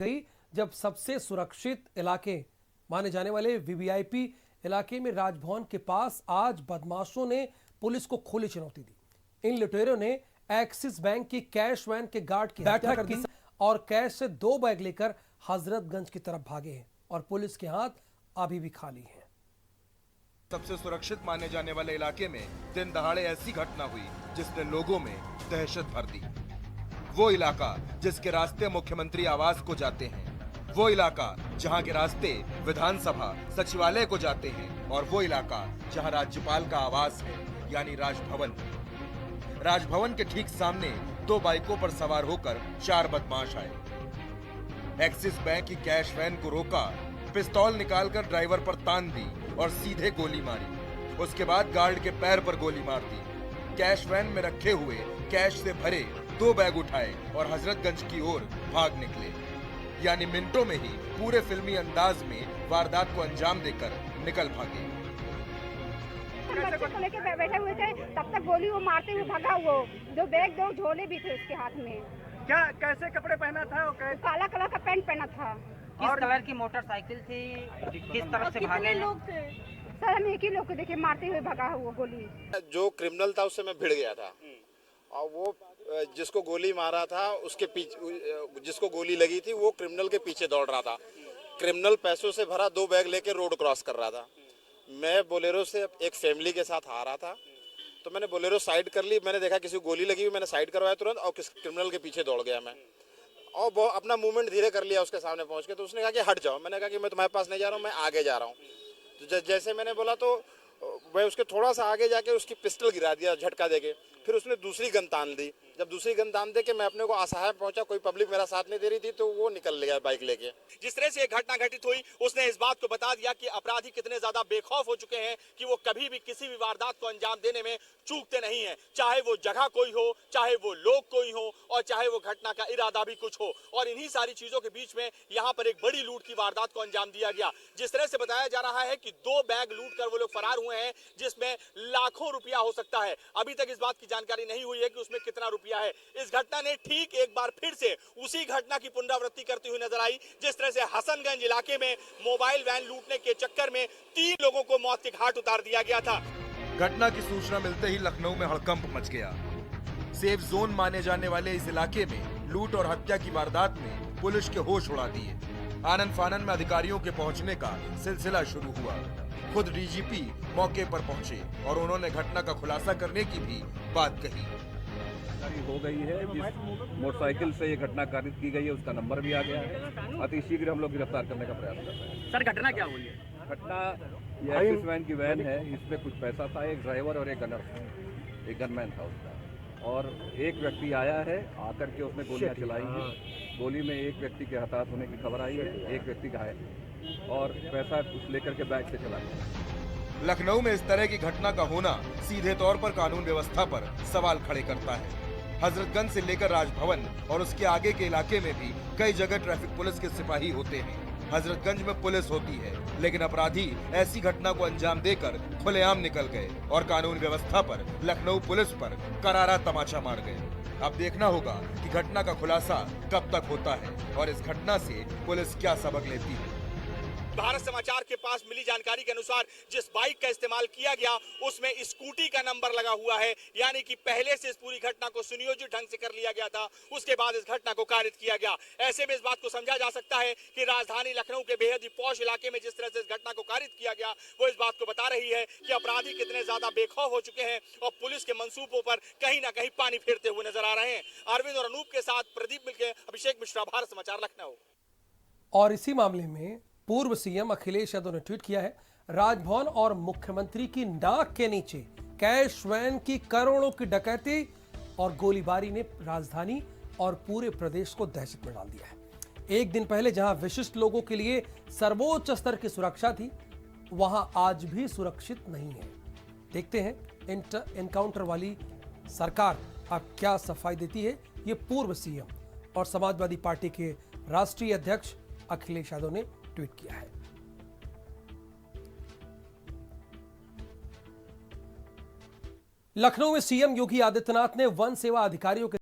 गई जब सबसे सुरक्षित इलाके माने जाने वाले वीवीआईपी इलाके में राजभवन के पास आज बदमाशों ने पुलिस को खुली चुनौती दी। इन लुटेरों ने एक्सिस बैंक की कैश वैन के गार्ड की हत्या कर दी और कैश से 2 बैग लेकर हजरतगंज की तरफ भागे हैं और पुलिस के हाथ अभी भी खाली हैं। सबसे सुरक्षित माने जाने वाले इलाके में दिन दहाड़े ऐसी घटना हुई जिसने लोगों में दहशत भर दी। वो इलाका जिसके रास्ते मुख्यमंत्री आवास को जाते हैं, वो इलाका जहां के रास्ते विधानसभा सचिवालय को जाते हैं और वो इलाका जहां राज्यपाल का आवास है यानी राजभवन। राजभवन के ठीक सामने 2 बाइकों पर सवार होकर 4 बदमाश आए। एक्सिस बैंक की कैश वैन को रोका, पिस्तौल निकालकर ड्राइवर पर तान दी और सीधे गोली मारी। उसके बाद गार्ड के पैर पर गोली मार दी। कैश वैन में रखे हुए कैश से भरे 2 बैग उठाए और हजरतगंज की ओर भाग निकले। यानी मिनटों में ही पूरे फिल्मी अंदाज में वारदात को अंजाम देकर निकल भागे। बच्चे को लेके बैठे हुए थे, तब तक गोली वो मारते हुए भागा। वो 2 बैग 2 झोले भी थे उसके हाथ में। क्या कैसे कपड़े पहना था? काला कलर का पैंट पहना था। किस कलर की मोटरसाइकिल थी? किस तरफ से भागे लोग थे? सर हम एक ही लोग को देखे मारते हुए भागा वो गोली। जो क्रिमिनल था उससे मैं भिड़ गया था और वो जिसको गोली मारा था उसके पीछे, जिसको गोली लगी थी वो क्रिमिनल के पीछे दौड़ रहा था। क्रिमिनल पैसों से भरा 2 बैग लेके रोड क्रॉस कर रहा था। मैं बोलेरो से एक फैमिली के साथ आ रहा था तो मैंने बोलेरो साइड कर ली। मैंने देखा किसी को गोली लगी हुई, मैंने साइड करवाया तुरंत और किस क्रिमिनल के पीछे दौड़ गया मैं और वो अपना मूवमेंट धीरे कर लिया उसके सामने पहुंच के। तो उसने कहा कि हट जाओ। मैंने कहा कि मैं तुम्हारे पास नहीं जा रहा हूँ, मैं आगे जा रहा हूँ। तो जैसे मैंने बोला तो मैं उसके थोड़ा सा आगे जाके उसकी पिस्टल गिरा दिया झटका देके। फिर उसने दूसरी गन तान दी। जब दूसरी गन तान दे के मैं अपने को असहाय पहुंचा, कोई पब्लिक मेरा साथ नहीं दे रही थी, तो वो निकल गया बाइक लेके। जिस तरह से घटना घटित हुई उसने इस बात को बता दिया कि अपराधी कितने ज्यादा बेखौफ हो चुके हैं कि वो कभी भी किसी भी वारदात को अंजाम देने में चूकते नहीं है, चाहे वो जगह कोई हो, चाहे वो लोग कोई हो और चाहे वो घटना का इरादा भी कुछ हो। और इन्हीं सारी चीजों के बीच में यहाँ पर एक बड़ी लूट की वारदात को अंजाम दिया गया। जिस तरह से बताया जा रहा है कि 2 बैग लूट कर वो लोग फरार हुए हैं जिसमें लाखों रुपया हो सकता है। अभी तक इस बात की जानकारी नहीं हुई है कि उसमें कितना रुपया है। इस घटना ने ठीक एक बार फिर से उसी घटना की पुनरावृत्ति करती हुई नजर आई जिस तरह से हसनगंज इलाके में मोबाइल वैन लूटने के चक्कर में 3 लोगों को मौत के घाट उतार दिया गया था। घटना की सूचना मिलते ही लखनऊ में हड़कंप मच गया। सेफ जोन माने जाने वाले इस इलाके में लूट और हत्या की वारदात ने पुलिस के होश उड़ा दिए। आनन फानन में अधिकारियों के पहुंचने का सिलसिला शुरू हुआ। खुद डीजीपी मौके पर पहुंचे और उन्होंने घटना का खुलासा करने की भी बात कही। हो गई है, जिस मोटरसाइकिल से ये घटना कारित की गई है उसका नंबर भी आ गया है। अति शीघ्र हम लोग गिरफ्तार करने का प्रयास कर रहे हैं। सर घटना क्या हुई है? घटना ये एक्सिस वैन की वैन है, इसमें कुछ पैसा था, एक ड्राइवर और एक गनर, एक गनमैन था उसका। और एक व्यक्ति आया है, आकर के उसने गोलियां चलाई हैं। गोली में एक व्यक्ति के हताहत होने की खबर आई है, एक व्यक्ति घायल और पैसा कुछ लेकर के बैग से चला गया। लखनऊ में इस तरह की घटना का होना सीधे तौर पर कानून व्यवस्था पर सवाल खड़े करता है। हजरतगंज से लेकर राजभवन और उसके आगे के इलाके में भी कई जगह ट्रैफिक पुलिस के सिपाही होते हैं। हजरतगंज में पुलिस होती है लेकिन अपराधी ऐसी घटना को अंजाम देकर खुलेआम निकल गए और कानून व्यवस्था पर, लखनऊ पुलिस पर करारा तमाचा मार गए। अब देखना होगा कि घटना का खुलासा कब तक होता है और इस घटना से पुलिस क्या सबक लेती है। भारत समाचार के पास मिली जानकारी के अनुसार जिस बाइक का इस्तेमाल किया गया उसमें स्कूटी का नंबर लगा हुआ है, यानी कि पहले से इस पूरी घटना को सुनियोजित ढंग से कर लिया गया था, उसके बाद इस घटना को कारित किया गया। ऐसे में इस बात को समझा जा सकता है कि राजधानी लखनऊ के बेहद ही पॉश इलाके में जिस तरह से इस घटना को कारित किया गया वो इस बात को बता रही है कि अपराधी कितने ज्यादा बेखौफ हो चुके हैं और पुलिस के मंसूबों पर कहीं ना कहीं पानी फेरते हुए नजर आ रहे हैं। अरविंद और अनूप के साथ प्रदीप मिलके अभिषेक मिश्रा, भारत समाचार, लखनऊ। और इसी मामले में पूर्व सीएम अखिलेश यादव ने ट्वीट किया है, राजभवन और मुख्यमंत्री की नाक के नीचे कैश वैन की करोड़ों की डकैती और गोलीबारी ने राजधानी और पूरे प्रदेश को दहशत में डाल दिया है। एक दिन पहले जहां विशिष्ट लोगों के लिए सर्वोच्च स्तर की सुरक्षा थी, वहां आज भी सुरक्षित नहीं है। देखते हैं एनकाउंटर वाली सरकार अब क्या सफाई देती है। ये पूर्व सीएम और समाजवादी पार्टी के राष्ट्रीय अध्यक्ष अखिलेश यादव ने ट्वीट किया है। लखनऊ में सीएम योगी आदित्यनाथ ने वन सेवा अधिकारियों के